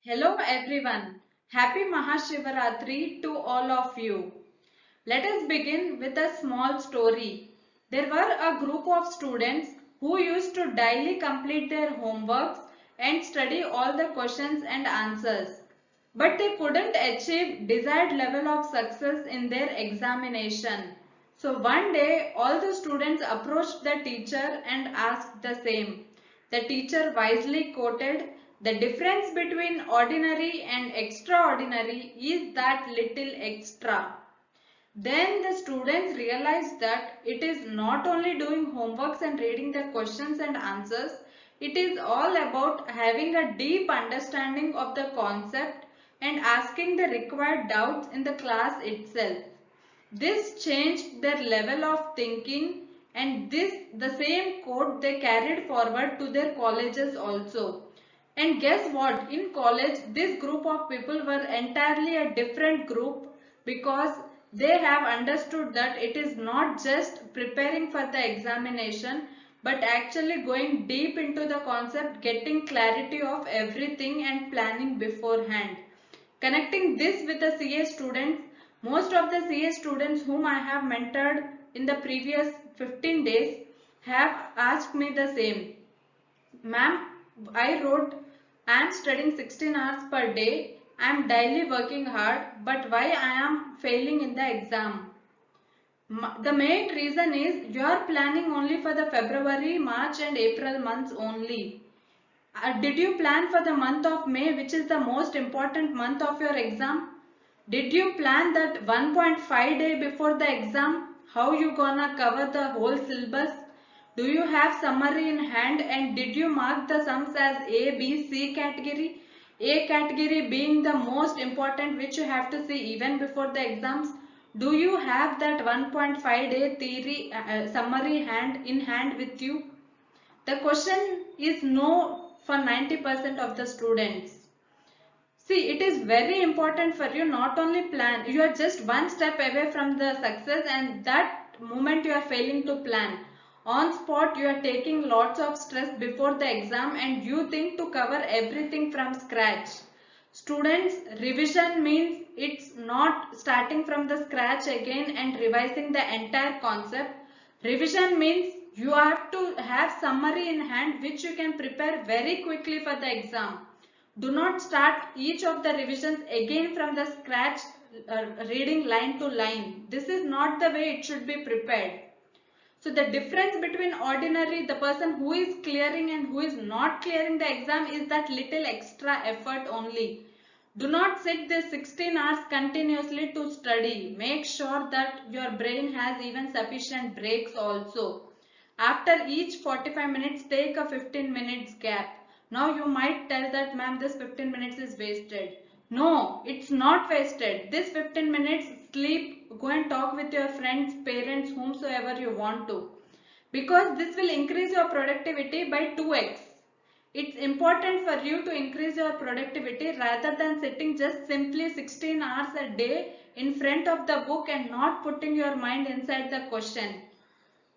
Hello everyone. Happy Mahashivaratri to all of you. Let us begin with a small story. There were a group of students who used to daily complete their homeworks and study all the questions and answers. But they couldn't achieve desired level of success in their examination. So one day all the students approached the teacher and asked the same. The teacher wisely quoted, "The difference between ordinary and extraordinary is that little extra." Then the students realized that it is not only doing homeworks and reading the questions and answers, it is all about having a deep understanding of the concept and asking the required doubts in the class itself. This changed their level of thinking, and the same quote they carried forward to their colleges also. And guess what? In college, this group of people were entirely a different group because they have understood that it is not just preparing for the examination but actually going deep into the concept, getting clarity of everything and planning beforehand. Connecting this with the CA students, most of the CA students whom I have mentored in the previous 15 days have asked me the same. Ma'am, I wrote, I am studying 16 hours per day. I am daily working hard, but why I am failing in the exam? The main reason is you are planning only for the February, March and April months only. Did you plan for the month of May, which is the most important month of your exam? Did you plan that 1.5 day before the exam? How you gonna cover the whole syllabus? Do you have summary in hand and did you mark the sums as A, B, C category? A category being the most important which you have to see even before the exams. Do you have that 1.5 day theory summary in hand with you? The question is no for 90% of the students. See, it is very important for you not only plan, you are just one step away from the success and that moment you are failing to plan. On spot you are taking lots of stress before the exam and you think to cover everything from scratch. Students, revision means it's not starting from the scratch again and revising the entire concept. Revision means you have to have summary in hand which you can prepare very quickly for the exam. Do not start each of the revisions again from the scratch, reading line to line. This is not the way it should be prepared. So the difference between ordinary, the person who is clearing and who is not clearing the exam is that little extra effort only. Do not sit the 16 hours continuously to study. Make sure that your brain has even sufficient breaks also. After each 45 minutes, take a 15 minutes gap. Now you might tell that, ma'am, this 15 minutes is wasted. No, it's not wasted. This 15 minutes, sleep, go and talk with your friends, parents, whomsoever you want to. Because this will increase your productivity by 2x. It's important for you to increase your productivity rather than sitting just simply 16 hours a day in front of the book and not putting your mind inside the question.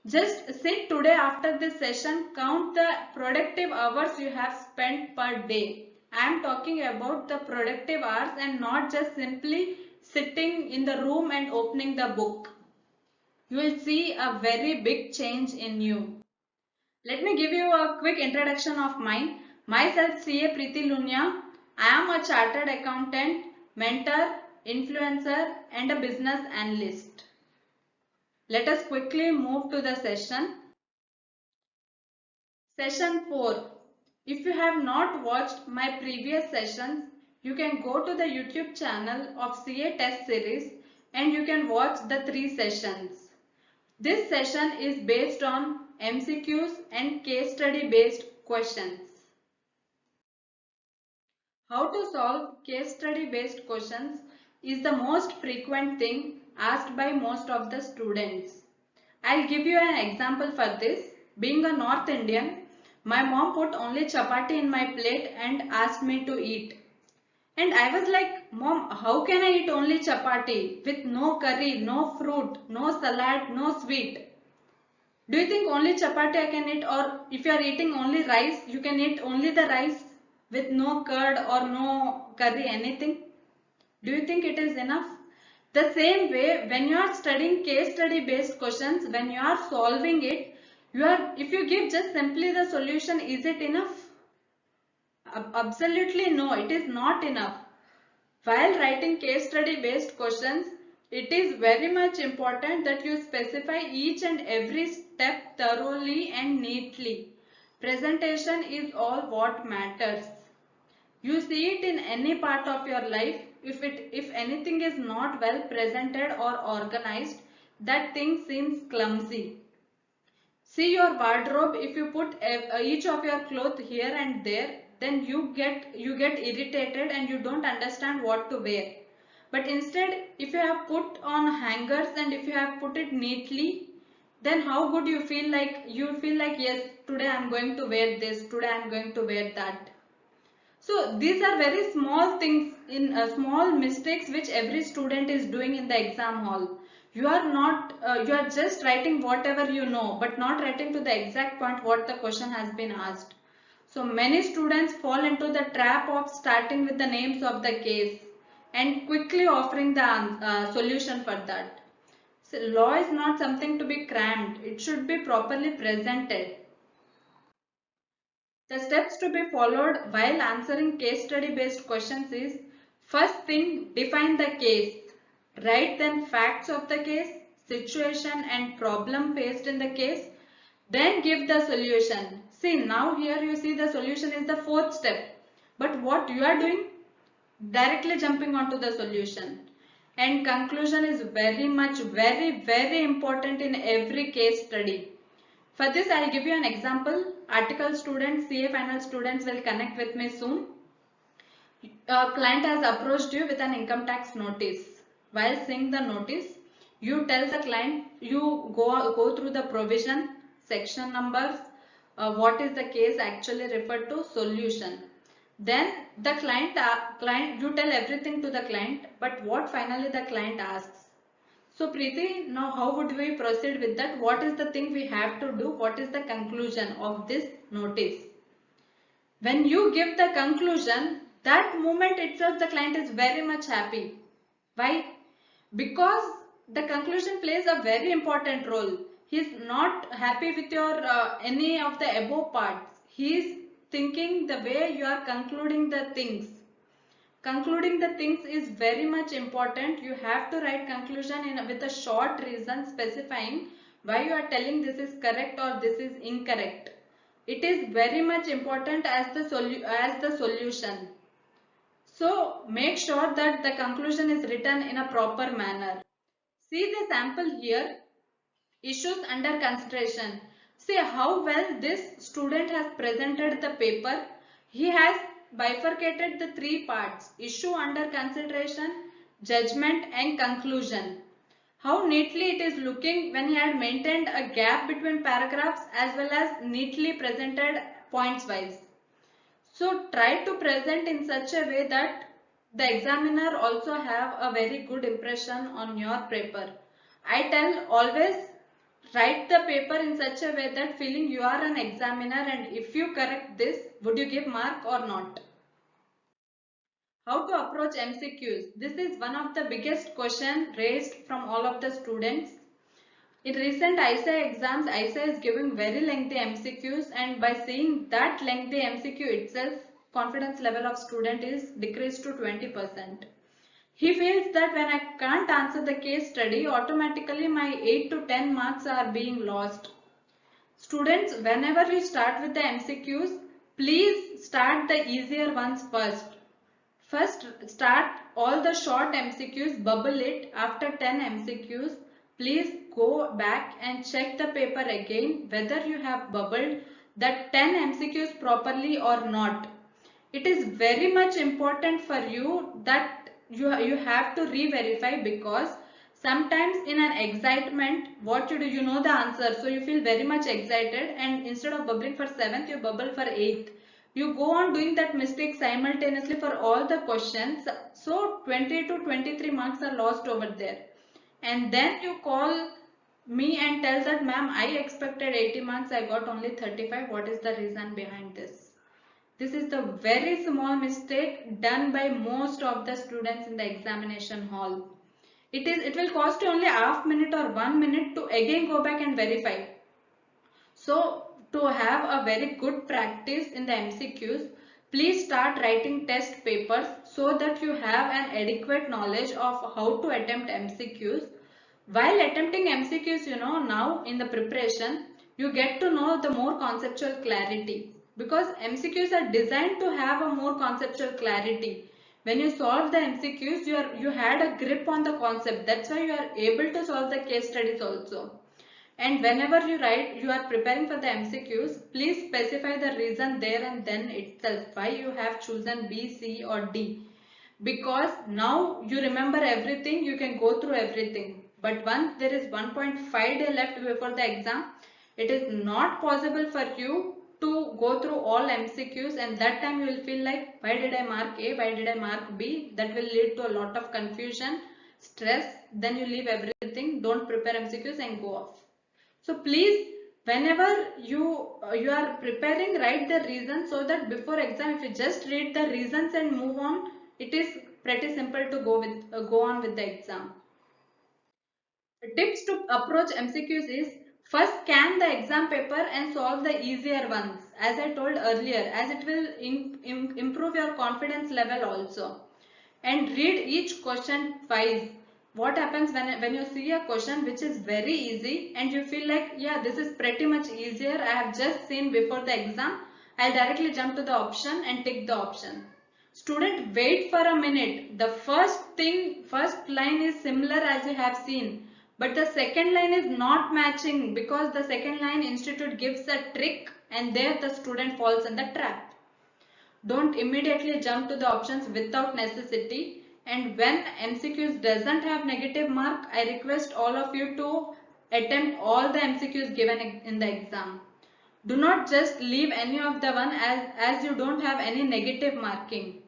Just sit today after this session, count the productive hours you have spent per day. I am talking about the productive hours and not just simply sitting in the room and opening the book. You will see a very big change in you. Let me give you a quick introduction of mine. Myself, CA Preeti Lunya. I am a chartered accountant, mentor, influencer and a business analyst. Let us quickly move to the session. Session 4. If you have not watched my previous sessions, you can go to the YouTube channel of CA Test Series and you can watch the 3 sessions. This session is based on MCQs and case study based questions. How to solve case study based questions is the most frequent thing asked by most of the students. I'll give you an example for this. Being a North Indian, my mom put only chapati in my plate and asked me to eat. And I was like, Mom, how can I eat only chapati with no curry, no fruit, no salad, no sweet? Do you think only chapati I can eat, or if you are eating only rice, you can eat only the rice? with no curd or no curry, anything? Do you think it is enough? The same way, when you are studying case study based questions, when you are solving it, if you give just simply the solution, is it enough? Absolutely no, it is not enough. While writing case study based questions, it is very much important that you specify each and every step thoroughly and neatly. Presentation is all what matters. You see it in any part of your life. If anything is not well presented or organized, that thing seems clumsy. See your wardrobe, if you put each of your clothes here and there, then you get irritated and you don't understand what to wear. But instead, if you have put on hangers and if you have put it neatly, then how good you feel like? You feel like, yes, today I am going to wear this, today I am going to wear that. So these are very small things, in small mistakes which every student is doing in the exam hall. You are just writing whatever you know, but not writing to the exact point what the question has been asked. So many students fall into the trap of starting with the names of the case and quickly offering the solution for that. So law is not something to be crammed. It should be properly presented. The steps to be followed while answering case study based questions is: first thing, define the case. Write then facts of the case, situation and problem faced in the case. Then give the solution. See, now here you see the solution is the fourth step. But what you are doing? Directly jumping onto the solution. And conclusion is very important in every case study. For this, I will give you an example. Article students, CA final students will connect with me soon. A client has approached you with an income tax notice. While seeing the notice, you tell the client, you go through the provision, section numbers, what is the case actually referred to, solution. Then the client, you tell everything to the client, but what finally the client asks. So Preeti, now how would we proceed with that? What is the thing we have to do? What is the conclusion of this notice? When you give the conclusion, that moment itself the client is very much happy. Why? Because the conclusion plays a very important role. He is not happy with your any of the above parts. He is thinking the way you are concluding the things. Concluding the things is very much important. You have to write conclusion with a short reason specifying why you are telling this is correct or this is incorrect. It is very much important as the solution. So make sure that the conclusion is written in a proper manner. See the sample here. Issues under consideration. See how well this student has presented the paper. He has bifurcated the three parts: issue under consideration, judgment and conclusion. How neatly it is looking when he had maintained a gap between paragraphs as well as neatly presented points wise. So try to present in such a way that the examiner also have a very good impression on your paper. I tell always write the paper in such a way that feeling you are an examiner, and if you correct this, would you give mark or not? How to approach MCQs? This is one of the biggest question raised from all of the students. In recent icai exams, icai is giving very lengthy MCQs, and by seeing that lengthy MCQ itself, confidence level of student is decreased to 20%. He feels that when I can't answer the case study, automatically my 8 to 10 marks are being lost. Students, whenever you start with the MCQs, please start the easier ones first. First, start all the short MCQs, bubble it. After 10 MCQs, please go back and check the paper again whether you have bubbled that 10 MCQs properly or not. It is very much important for you that you have to re-verify, because sometimes in an excitement, what you do, you know the answer, so you feel very much excited, and instead of bubbling for 7th, you bubble for 8th. You go on doing that mistake simultaneously for all the questions, so 20 to 23 marks are lost over there. And then you call me and tell that, ma'am, I expected 80 marks, I got only 35. What is the reason behind this? This is the very small mistake done by most of the students in the examination hall. It will cost you only half minute or 1 minute to again go back and verify. So to have a very good practice in the MCQs, please start writing test papers so that you have an adequate knowledge of how to attempt MCQs. While attempting MCQs, now in the preparation, you get to know the more conceptual clarity, because MCQs are designed to have a more conceptual clarity. When you solve the MCQs, you had a grip on the concept. That's why you are able to solve the case studies also. And whenever you are preparing for the MCQs, please specify the reason there and then itself why you have chosen B, C or D. Because now you remember everything, you can go through everything. But once there is 1.5 day left before the exam, it is not possible for you to go through all MCQs, and that time you will feel like, why did I mark A, why did I mark B? That will lead to a lot of confusion, stress, then you leave everything, don't prepare MCQs and go off. So please, whenever you are preparing, write the reasons, so that before exam, if you just read the reasons and move on, it is pretty simple to go on with the exam. The tips to approach MCQs is, first scan the exam paper and solve the easier ones, as I told earlier, as it will improve your confidence level also. And read each question twice. What happens when you see a question which is very easy and you feel like, yeah, this is pretty much easier, I have just seen before the exam, I'll directly jump to the option and tick the option. Student, wait for a minute. The first line is similar as you have seen, but the second line is not matching, because the second line institute gives a trick and there the student falls in the trap. Don't immediately jump to the options without necessity. And when MCQs doesn't have negative mark, I request all of you to attempt all the MCQs given in the exam. Do not just leave any of the one as you don't have any negative marking.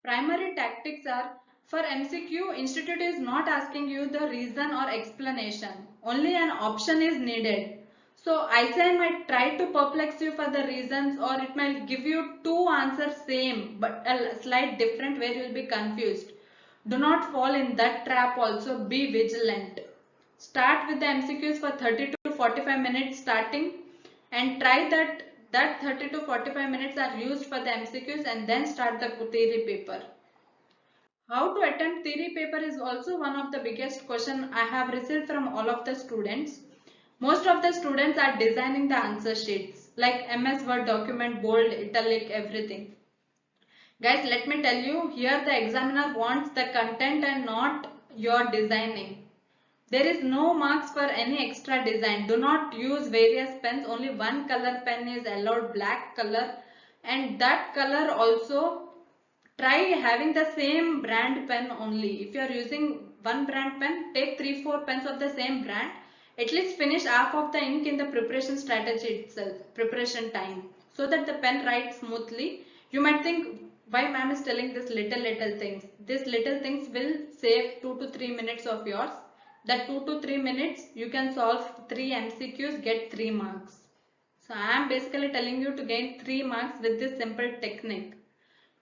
Primary tactics are, for MCQ, institute is not asking you the reason or explanation. Only an option is needed. So icai might try to perplex you for the reasons, or it might give you two answers same but a slight different where you will be confused. Do not fall in that trap also. Be vigilant. Start with the MCQs for 30 to 45 minutes starting, and try that 30 to 45 minutes are used for the MCQs, and then start the theory paper. How to attempt theory paper is also one of the biggest question I have received from all of the students. Most of the students are designing the answer sheets like MS Word document, bold, italic, everything. Guys, let me tell you, here the examiner wants the content and not your designing. There is no marks for any extra design. Do not use various pens. Only one color pen is allowed, black color. And that color also, try having the same brand pen only. If you are using one brand pen, take 3-4 pens of the same brand. At least finish half of the ink in the preparation strategy itself, preparation time, so that the pen writes smoothly. You might think, why ma'am is telling this little things. These little things will save 2 to 3 minutes of yours. That 2 to 3 minutes, you can solve 3 MCQs, get 3 marks. So I am basically telling you to gain 3 marks with this simple technique.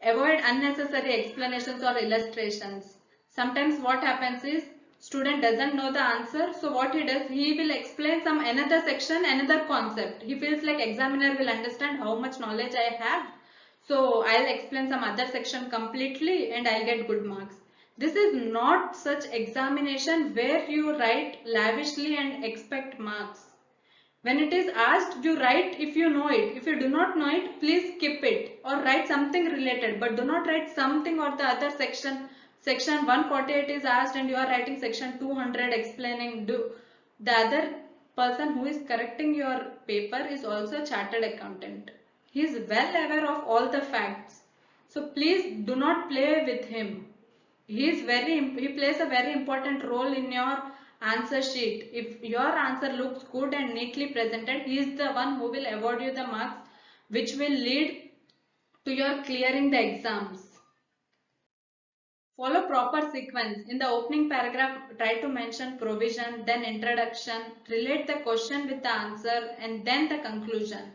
Avoid unnecessary explanations or illustrations. Sometimes what happens is, student doesn't know the answer, so what he does, he will explain some another section, another concept. He feels like examiner will understand how much knowledge I have, so I'll explain some other section completely and I'll get good marks. This is not such examination where you write lavishly and expect marks. When it is asked, you write if you know it. If you do not know it, please skip it or write something related, but do not write something or the other section. Section 148 is asked and you are writing section 200 explaining. The other person who is correcting your paper is also a chartered accountant. He is well aware of all the facts. So please do not play with him. He plays a very important role in your answer sheet. If your answer looks good and neatly presented, he is the one who will award you the marks, which will lead to your clearing the exams. Follow proper sequence. In the opening paragraph, try to mention provision, then introduction, relate the question with the answer, and then the conclusion.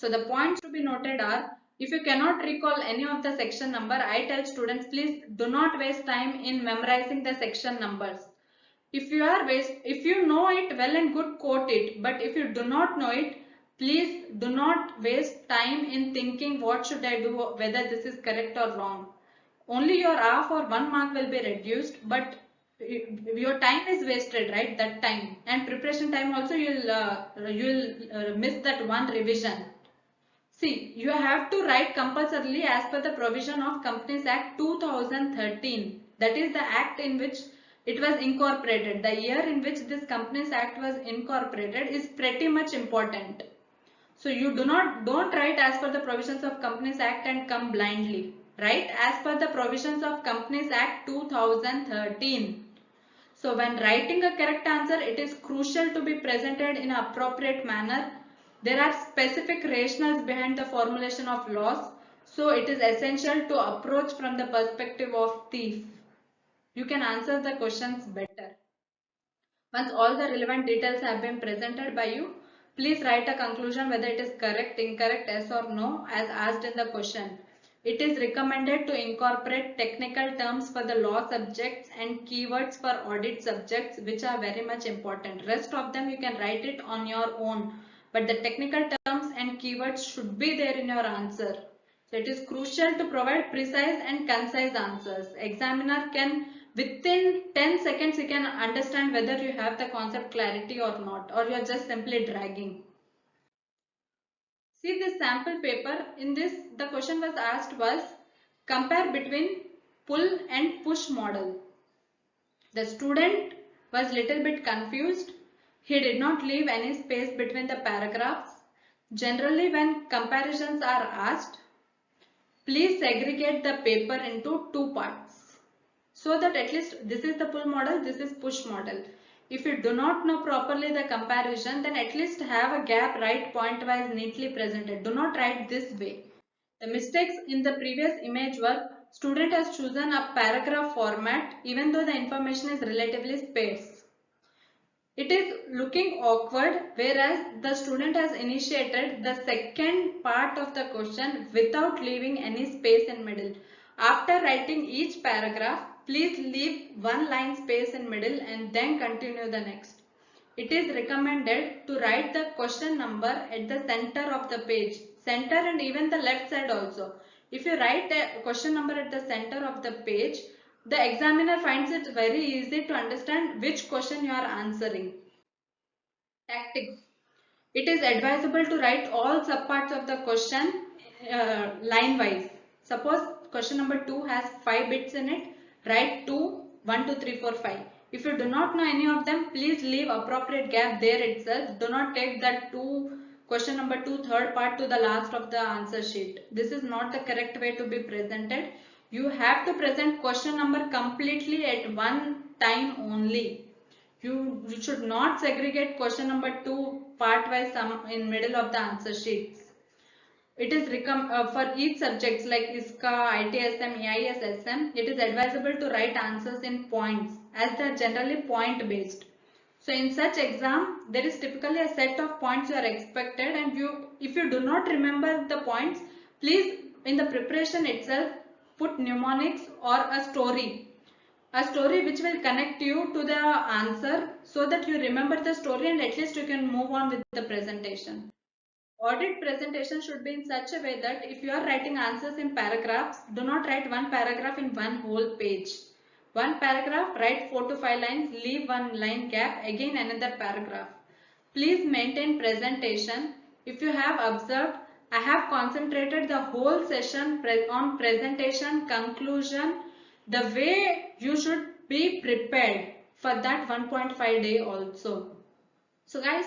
So the points to be noted are, if you cannot recall any of the section number, I tell students, please do not waste time in memorizing the section numbers. If you know it, well and good, quote it. But if you do not know it, please do not waste time in thinking what should I do, whether this is correct or wrong. Only your half or 1 mark will be reduced, but your time is wasted, right? That time and preparation time also you'll miss that one revision. See, you have to write compulsorily as per the provision of Companies Act 2013. That is the act in which it was incorporated. The year in which this Companies Act was incorporated is pretty much important. So you don't write as per the provisions of Companies Act and come blindly. Write as per the provisions of Companies Act 2013. So when writing a correct answer, it is crucial to be presented in an appropriate manner. There are specific rationales behind the formulation of laws. So it is essential to approach from the perspective of thief. You can answer the questions better. Once all the relevant details have been presented by you, please write a conclusion whether it is correct, incorrect, yes or no as asked in the question. It is recommended to incorporate technical terms for the law subjects and keywords for audit subjects, which are very much important. Rest of them you can write it on your own, but the technical terms and keywords should be there in your answer. So it is crucial to provide precise and concise answers. Examiner can, within 10 seconds, you can understand whether you have the concept clarity or not, or you are just simply dragging. See this sample paper. In this, the question was asked was, compare between pull and push model. The student was little bit confused. He did not leave any space between the paragraphs. Generally, when comparisons are asked, please segregate the paper into two parts, so that at least this is the pull model, this is push model. If you do not know properly the comparison, then at least have a gap, write point wise neatly presented. Do not write this way. The mistakes in the previous image were, student has chosen a paragraph format even though the information is relatively sparse. It is looking awkward, whereas the student has initiated the second part of the question without leaving any space in middle. After writing each paragraph, please leave one line space in middle and then continue the next. It is recommended to write the question number at the center of the page, center and even the left side also. If you write a question number at the center of the page, the examiner finds it very easy to understand which question you are answering. Tactics. It is advisable to write all subparts of the question line wise. Suppose question number 2 has 5 bits in it, write 2, 1, 2, 3, 4, 5. If you do not know any of them, please leave appropriate gap there itself. Do not take that question number 2 third part to the last of the answer sheet. This is not the correct way to be presented. You have to present question number completely at one time only. You should not segregate question number 2 part wise in middle of the answer sheets. It is for each subjects like ISCA, ITSM, EISSM, it is advisable to write answers in points as they are generally point based. So in such exam, there is typically a set of points you are expected, and if you do not remember the points, please in the preparation itself put mnemonics or a story which will connect you to the answer, so that you remember the story and at least you can move on with the presentation. Audit presentation should be in such a way that if you are writing answers in paragraphs, do not write one paragraph in one whole page. One paragraph, write 4 to 5 lines, leave one line gap, again another paragraph. Please maintain presentation. If you have observed, I have concentrated the whole session on presentation, conclusion, the way you should be prepared for that 1.5 day also. So guys,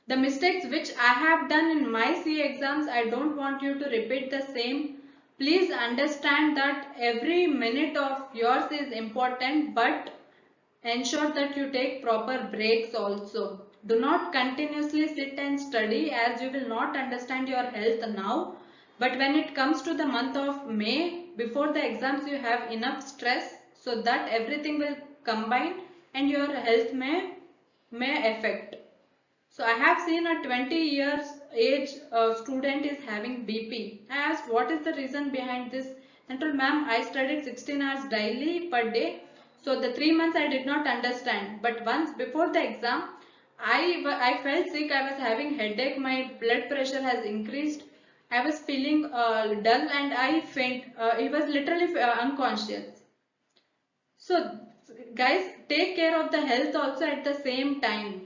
the mistakes which I have done in my CA exams, I don't want you to repeat the same. Please understand that every minute of yours is important, but ensure that you take proper breaks also. Do not continuously sit and study, as you will not understand your health now. But when it comes to the month of May, before the exams, you have enough stress, so that everything will combine and your health may affect. So I have seen a 20 years age student is having BP. I asked what is the reason behind this, and told ma'am I studied 16 hours daily per day. So the 3 months I did not understand. But once before the exam, I felt sick. I was having headache. My blood pressure has increased. I was feeling dull and I faint. He was literally unconscious. So guys, take care of the health also at the same time.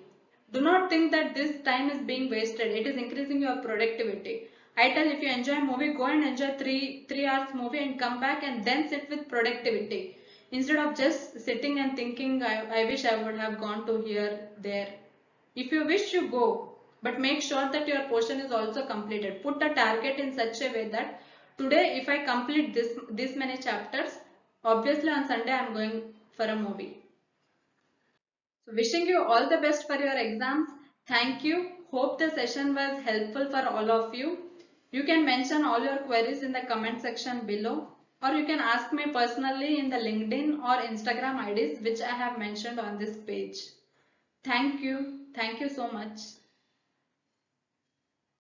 Do not think that this time is being wasted. It is increasing your productivity. I tell if you enjoy movie, go and enjoy three hours movie and come back and then sit with productivity. Instead of just sitting and thinking, I wish I would have gone to here, there. If you wish, you go. But make sure that your portion is also completed. Put a target in such a way that today if I complete this many chapters, obviously on Sunday I am going for a movie. So wishing you all the best for your exams. Thank you. Hope the session was helpful for all of you. You can mention all your queries in the comment section below, or you can ask me personally in the LinkedIn or Instagram IDs which I have mentioned on this page. Thank you. Thank you so much.